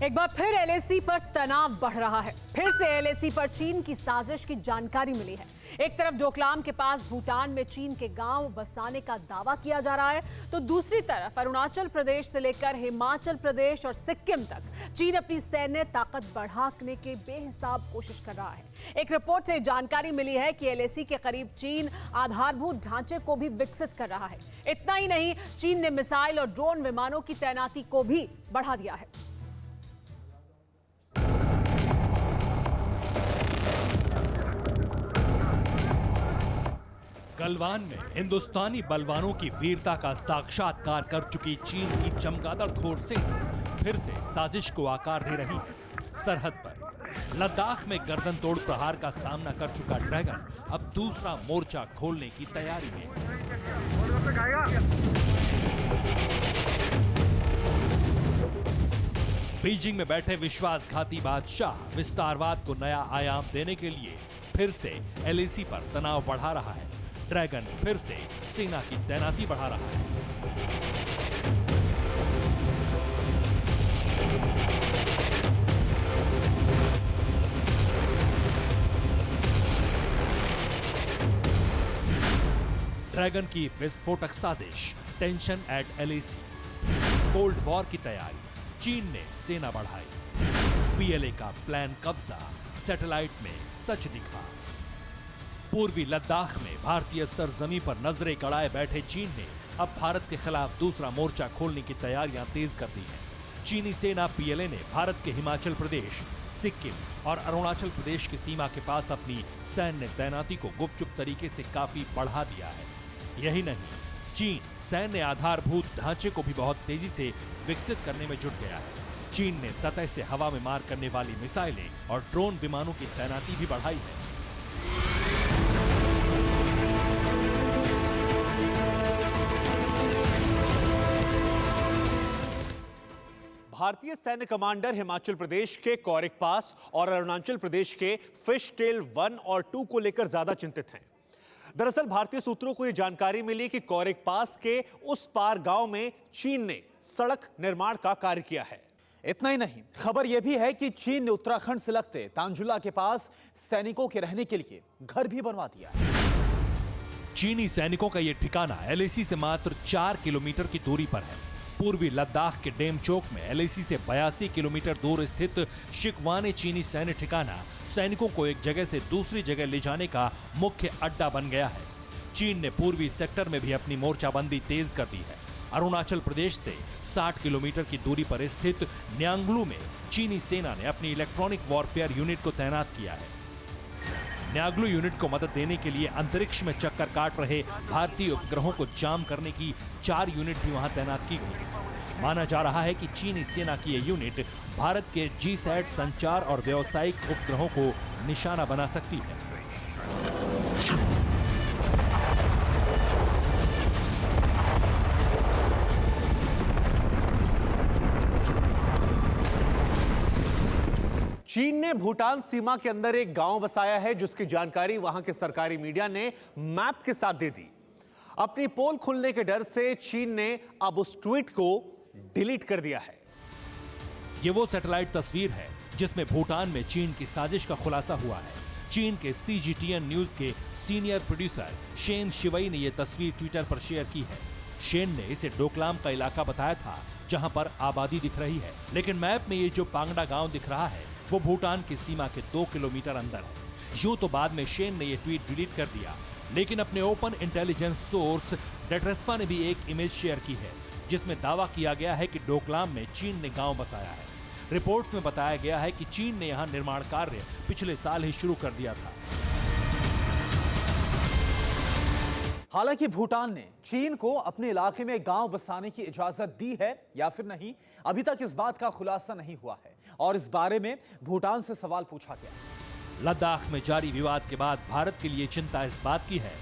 एक बार फिर एलएसी पर तनाव बढ़ रहा है। फिर से एलएसी पर चीन की साजिश की जानकारी मिली है। एक तरफ डोकलाम के पास भूटान में चीन के गांव बसाने का दावा किया जा रहा है, तो दूसरी तरफ अरुणाचल प्रदेश से लेकर हिमाचल प्रदेश और सिक्किम तक चीन अपनी सैन्य ताकत बढ़ाने की बेहिसाब कोशिश कर रहा है। एक रिपोर्ट से जानकारी मिली है कि एलएसी के करीब चीन आधारभूत ढांचे को भी विकसित कर रहा है। इतना ही नहीं, चीन ने मिसाइल और ड्रोन विमानों की तैनाती को भी बढ़ा दिया है। गलवान में हिंदुस्तानी बलवानों की वीरता का साक्षात्कार कर चुकी चीन की चमगादड़खोर सेना फिर से साजिश को आकार दे रही है। सरहद पर लद्दाख में गर्दन तोड़ प्रहार का सामना कर चुका ड्रैगन अब दूसरा मोर्चा खोलने की तैयारी में है। बीजिंग में बैठे विश्वासघाती बादशाह विस्तारवाद को नया आयाम देने के लिए फिर से एलएसी पर तनाव बढ़ा रहा है। ड्रैगन फिर से सेना की तैनाती बढ़ा रहा है। ड्रैगन की विस्फोटक साजिश, tension eight LAC, cold war की तैयारी, चीन ने सेना बढ़ाई, पीएलए का प्लान कब्जा, सैटेलाइट में सच दिखा। पूर्वी लद्दाख में भारतीय सरजमी पर नजरें गड़ाए बैठे चीन ने अब भारत के खिलाफ दूसरा मोर्चा खोलने की तैयारियां तेज कर दी हैं। चीनी सेना पीएलए ने भारत के हिमाचल प्रदेश, सिक्किम और अरुणाचल प्रदेश की सीमा के पास अपनी सैन्य तैनाती को गुपचुप तरीके से काफी बढ़ा दिया है। यही नहीं, चीन सैन्य आधारभूत ढांचे को भी बहुत तेजी से विकसित करने में जुट गया है। चीन ने सतह से हवा में मार करने वाली मिसाइलें और ड्रोन विमानों की तैनाती भी बढ़ाई है। भारतीय सैन्य कमांडर हिमाचल प्रदेश के कौरिक पास और अरुणाचल प्रदेश के फिश टेल 1 और 2 को लेकर ज्यादा चिंतित हैं। दरअसल भारतीय सूत्रों को यह जानकारी मिली कि कौरिक पास के उस पार गांव में चीन ने सड़क निर्माण का कार्य किया है। इतना ही नहीं, खबर यह भी है कि चीन ने उत्तराखंड से लगते तांजुला के पास सैनिकों के रहने के लिए घर भी बनवा दिया है। चीनी सैनिकों का यह ठिकाना एलएसी से मात्र 4 किलोमीटर की दूरी पर है। पूर्वी लद्दाख के डेमचोक में एलएसी से 82 किलोमीटर दूर स्थित शिकवाने चीनी सैन्य ठिकाना सैनिकों को एक जगह से दूसरी जगह ले जाने का मुख्य अड्डा बन गया है। चीन ने पूर्वी सेक्टर में भी अपनी मोर्चाबंदी तेज कर दी है। अरुणाचल प्रदेश से 60 किलोमीटर की दूरी पर स्थित न्यांगलू में चीनी सेना ने अपनी इलेक्ट्रॉनिक वॉरफेयर यूनिट को तैनात किया है। न्यांगलू यूनिट को मदद देने के लिए अंतरिक्ष में चक्कर काट रहे भारतीय उपग्रहों को जाम करने की 4 यूनिट भी वहां तैनात की गई। माना जा रहा है कि चीनी सेना की यह यूनिट भारत के जीसैट संचार और व्यावसायिक उपग्रहों को निशाना बना सकती है। चीन ने भूटान सीमा के अंदर एक गांव बसाया है, जिसकी जानकारी वहां के सरकारी मीडिया ने मैप के साथ दे दी। अपनी पोल खुलने के डर से चीन ने अब उस ट्वीट को डिलीट कर दिया है। यह वो सैटेलाइट तस्वीर है जिसमें भूटान में चीन की साजिश का खुलासा हुआ है। चीन के CGTN न्यूज के सीनियर प्रोड्यूसर शेन शिवई ने यह तस्वीर ट्विटर पर शेयर की है। शेन ने इसे डोकलाम का इलाका बताया था, जहां पर आबादी दिख रही है, लेकिन मैप में ये जो पांगड़ा गांव दिख रहा है वो भूटान की सीमा के 2 किलोमीटर अंदर है। यूं तो बाद में शेन ने यह ट्वीट डिलीट कर दिया, लेकिन अपने ओपन इंटेलिजेंस सोर्स डेट्रेस्फा ने भी एक इमेज शेयर की है जिसमें दावा किया गया है कि डोकलाम में चीन ने गांव बसाया है। रिपोर्ट्स में बताया गया है कि चीन ने यहां निर्माण कार्य पिछले साल ही शुरू कर दिया था। हालांकि भूटान ने चीन को अपने इलाके में गांव बसाने की इजाजत दी है या फिर नहीं, अभी तक इस बात का खुलासा नहीं हुआ है और इस बारे में भूटान से सवाल पूछा गया। लद्दाख में जारी विवाद के बाद भारत के लिए चिंता इस बात की है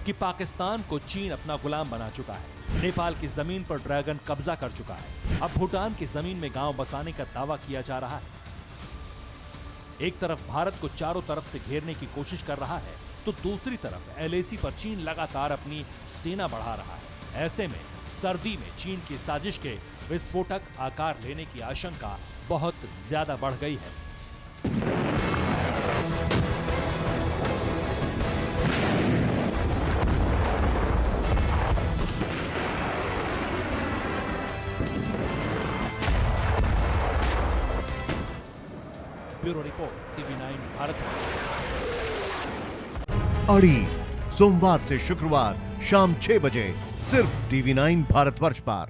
कि पाकिस्तान को चीन अपना गुलाम बना चुका है। नेपाल की जमीन पर ड्रैगन कब्जा कर चुका है। अब भूटान की जमीन में गांव बसाने का दावा किया जा रहा है। एक तरफ भारत को चारों तरफ से घेरने की कोशिश कर रहा है, तो दूसरी तरफ एलएसी पर चीन लगातार अपनी सेना बढ़ा रहा है। ऐसे में सर्दी में चीन की साजिश के विस्फोटक आकार लेने की आशंका बहुत ज्यादा बढ़ गई है। Bureau report, TV9 Bharatvarsh. अड़ी सोमवार से शुक्रवार शाम 6 बजे सिर्फ TV9 भारतवर्ष पर।